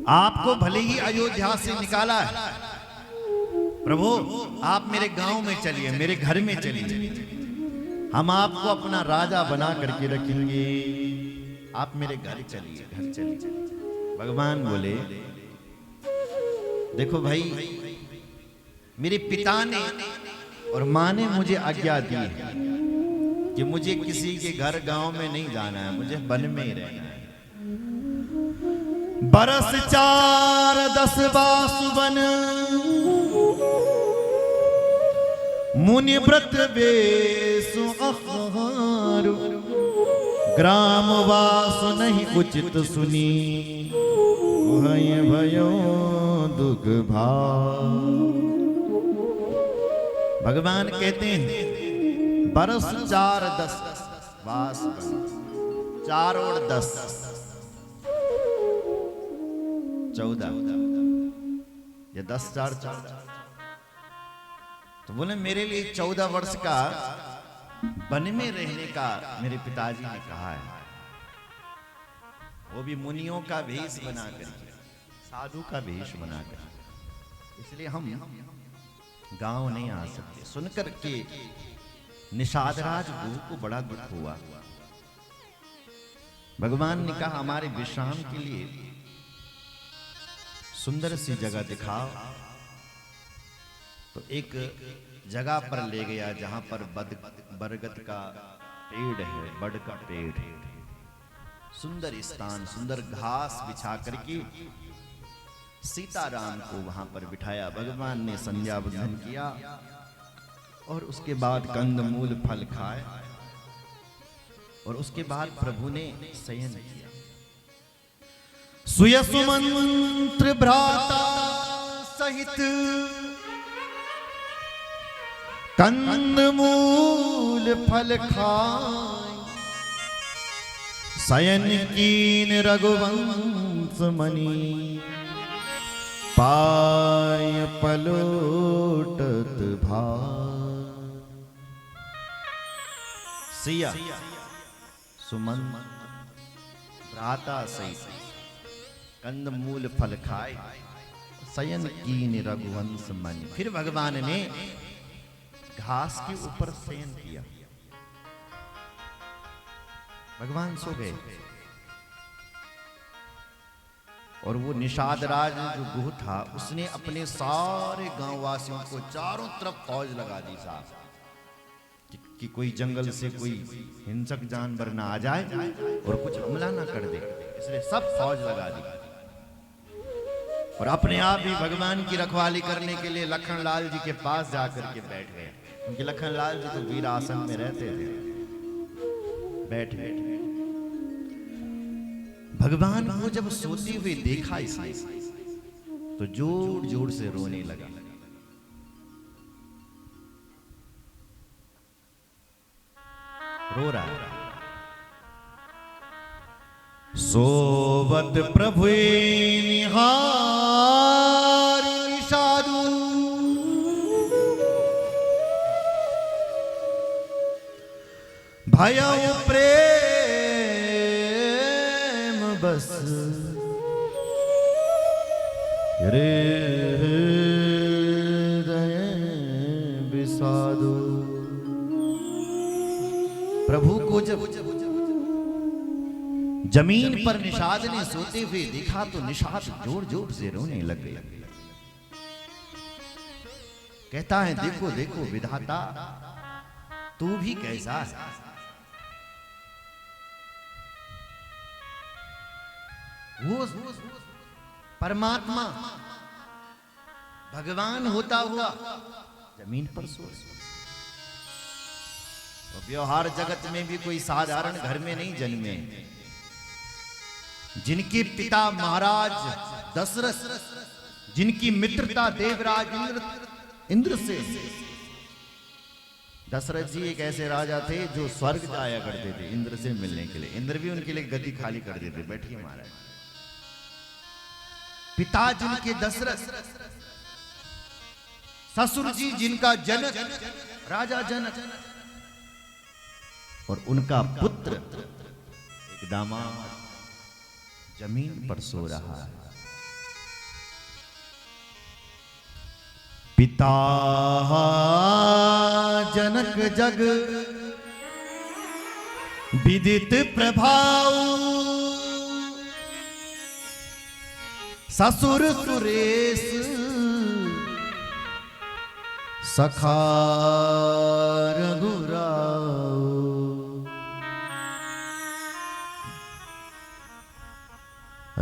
आपको भले ही अयोध्या से निकाला है, प्रभु आप मेरे गांव में चलिए, मेरे घर में चलिए, हम आपको अपना राजा बना करके रखेंगे, आप मेरे घर चलिए, घर चलिए। भगवान बोले देखो भाई, मेरे पिता ने और माँ ने मुझे आज्ञा दी है कि मुझे किसी के घर गांव में नहीं जाना है, मुझे वन में ही रहना है। बरस 4-10 बासुवन मुनि व्रत वेसु आहार, ग्राम वासु नहीं उचित सुनी, भय भयो दुख भार। भगवान कहते हैं बरस 4-10 बासुवन, 4 और 10 14, या 10-4 14। तो बोले मेरे लिए 14 वर्ष का वन में रहने का मेरे पिताजी ने कहा है, वो भी मुनियों का वेश बनाकर, साधु का वेश बनाकर, इसलिए हम गांव नहीं आ सकते। सुनकर के निषादराज गुरु को बड़ा दुख हुआ। भगवान ने कहा हमारे विश्राम के लिए सुंदर सी जगह दिखाओ। तो एक जगह पर ले गया जहां पर बरगद का पेड़ है, बड़ का पेड़ है, सुंदर स्थान, सुंदर घास बिछा करके सीताराम को वहां पर बिठाया। भगवान ने संध्या वंदन किया और उसके बाद कंदमूल फल खाए और उसके बाद प्रभु ने शयन किया। सुयसु मंत्र भ्राता सहित कंदमूल फल खाए, शयन कीन रघुवंश मणि, पाय पलोटत भार। सिया सुमंत भ्राता सहित कंदमूल फल खाए, शयन कीन रघुवंश मणि। फिर भगवान ने घास के ऊपर शयन किया। भगवान सो गए और वो निषादराज जो गुह था उसने अपने सारे गांव वासियों को चारों तरफ फौज लगा दी साहब कि कोई जंगल से कोई हिंसक जानवर ना आ जाए और कुछ हमला ना कर दे, इसलिए सब फौज लगा दी। और अपने आप भी भगवान की रखवाली करने के लिए लखनलाल जी के पास जाकर के बैठ गए, क्योंकि लखनलाल जी तो वीर आसन में रहते थे। बैठ गए। भगवान को जब सोते हुए देखा इसने तो जोर जोर से रोने लगा। रो रहा है। सोवत प्रभु निहार निषादु, भयउ प्रेम बस हृदय विषादु। प्रभु को जब जमीन पर निषाद ने सोते हुए देखा तो निषाद जोर जोर से रोने लग गया। कहता है देखो देखो विधाता, तू भी कैसा है। वो परमात्मा भगवान होता हुआ जमीन पर सो। व्यवहार जगत में भी कोई साधारण घर में नहीं जन्मे। जिनके पिता महाराज दशरथ, जिनकी मित्रता देवराज इंद्र से। दशरथ जी एक ऐसे राजा थे जो स्वर्ग जाया करते थे इंद्र से मिलने के लिए। इंद्र भी उनके लिए गद्दी खाली कर देते, बैठिए महाराज। पिता जिनके दशरथ, ससुर जी जिनका जनक राजा जनक, और उनका पुत्र एक दामाद जमीन पर सो रहा है। पिता जनक जग विदित प्रभाव, ससुर सुरेश सखा रघुराव।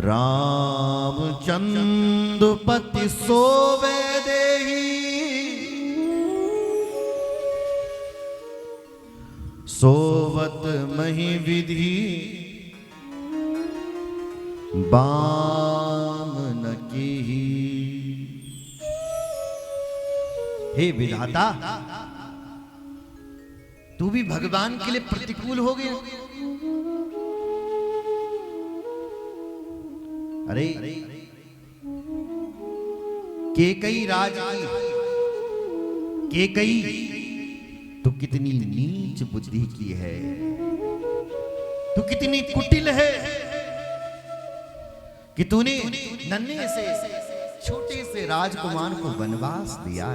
रामचंद्र पति सोवे देहि, सोवत मही विधि बाम न कीही। हे विधाता, तू भी भगवान के लिए प्रतिकूल हो गया। अरे केकई राज केकई तो कितनी नीच बुद्धि की है, तू कितनी कुटिल है कि तूने नन्हे से छोटे से राजकुमार को वनवास दिया।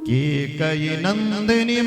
केकई नंदिनी